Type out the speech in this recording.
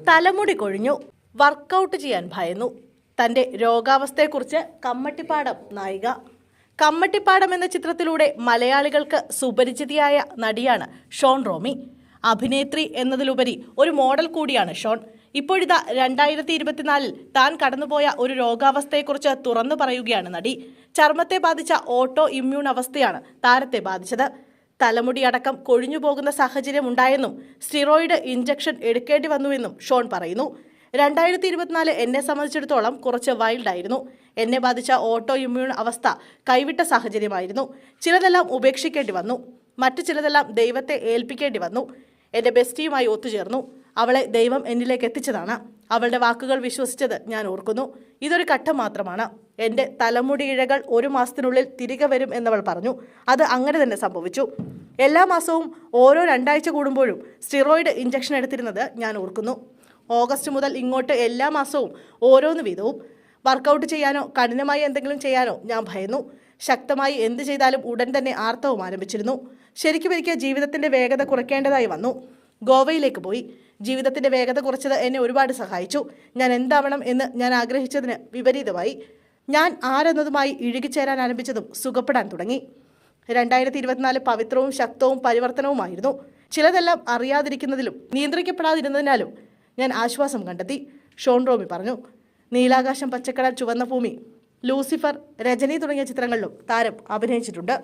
തലമുടി കൊഴിഞ്ഞു, വർക്കൗട്ട് ചെയ്യാൻ ഭയന്നു. തന്റെ രോഗാവസ്ഥയെക്കുറിച്ച് കമ്മട്ടിപ്പാടം നായിക. കമ്മട്ടിപ്പാടം എന്ന ചിത്രത്തിലൂടെ മലയാളികൾക്ക് സുപരിചിതയായ നടിയാണ് ഷോൺ റോമി. അഭിനേത്രി എന്നതിലുപരി ഒരു മോഡൽ കൂടിയാണ് ഷോൺ. ഇപ്പോഴിതാ 2024 താൻ കടന്നുപോയ ഒരു രോഗാവസ്ഥയെക്കുറിച്ച് തുറന്നു പറയുകയാണ് നടി. ചർമ്മത്തെ ബാധിച്ച ഓട്ടോ ഇമ്മ്യൂൺ അവസ്ഥയാണ് താരത്തെ ബാധിച്ചത്. തലമുടി അടക്കം കൊഴിഞ്ഞു പോകുന്ന സാഹചര്യം ഉണ്ടായെന്നും സ്റ്റിറോയിഡ് ഇഞ്ചക്ഷൻ എടുക്കേണ്ടി വന്നുവെന്നും ഷോൺ പറയുന്നു. 2024 എന്നെ സംബന്ധിച്ചിടത്തോളം കുറച്ച് വൈൽഡായിരുന്നു. എന്നെ ബാധിച്ച ഓട്ടോ ഇമ്മ്യൂൺ അവസ്ഥ കൈവിട്ട സാഹചര്യമായിരുന്നു. ചിലതെല്ലാം ഉപേക്ഷിക്കേണ്ടി വന്നു, മറ്റു ചിലതെല്ലാം ദൈവത്തെ ഏൽപ്പിക്കേണ്ടി വന്നു. എൻ്റെ ബെസ്റ്റിയുമായി ഒത്തുചേർന്നു. അവളെ ദൈവം എന്നിലേക്ക് എത്തിച്ചതാണ്. അവളുടെ വാക്കുകൾ വിശ്വസിച്ചത് ഞാൻ ഓർക്കുന്നു. ഇതൊരു ഘട്ടം മാത്രമാണ്. എൻ്റെ തലമുടി ഇഴകൾ 1 മാസത്തിനുള്ളിൽ തിരികെ വരും എന്നവൾ പറഞ്ഞു. അത് അങ്ങനെ തന്നെ സംഭവിച്ചു. എല്ലാ മാസവും ഓരോ 2 ആഴ്ച കൂടുമ്പോഴും സ്റ്റിറോയിഡ് ഇഞ്ചക്ഷൻ എടുത്തിരുന്നത് ഞാൻ ഓർക്കുന്നു. ഓഗസ്റ്റ് മുതൽ ഇങ്ങോട്ട് എല്ലാ മാസവും ഓരോന്ന് വീതവും. വർക്കൗട്ട് ചെയ്യാനോ കഠിനമായി എന്തെങ്കിലും ചെയ്യാനോ ഞാൻ ഭയന്നു. ശക്തമായി എന്ത് ചെയ്താലും ഉടൻ തന്നെ ആർത്തവം ആരംഭിച്ചിരുന്നു. ശരിക്കും എനിക്ക് ജീവിതത്തിൻ്റെ വേഗത കുറയ്ക്കേണ്ടതായി വന്നു. ഗോവയിലേക്ക് പോയി. ജീവിതത്തിൻ്റെ വേഗത കുറച്ചത് എന്നെ ഒരുപാട് സഹായിച്ചു. ഞാൻ എന്താവണം എന്ന് ഞാൻ ആഗ്രഹിച്ചതിന് വിപരീതമായി. ഞാൻ ആരെന്നതുമായി ഇഴുകിച്ചേരാൻ ആരംഭിച്ചതും സുഖപ്പെടാൻ തുടങ്ങി. 2024 പവിത്രവും ശക്തവും പരിവർത്തനവുമായിരുന്നു. ചിലതെല്ലാം അറിയാതിരിക്കുന്നതിലും നിയന്ത്രിക്കപ്പെടാതിരുന്നതിനാലും ഞാൻ ആശ്വാസം കണ്ടെത്തി, ഷോൺ റോമി പറഞ്ഞു. നീലാകാശം, പച്ചക്കടൽ, ചുവന്ന ഭൂമി, ലൂസിഫർ, രജനി തുടങ്ങിയ ചിത്രങ്ങളിലും താരം അഭിനയിച്ചിട്ടുണ്ട്.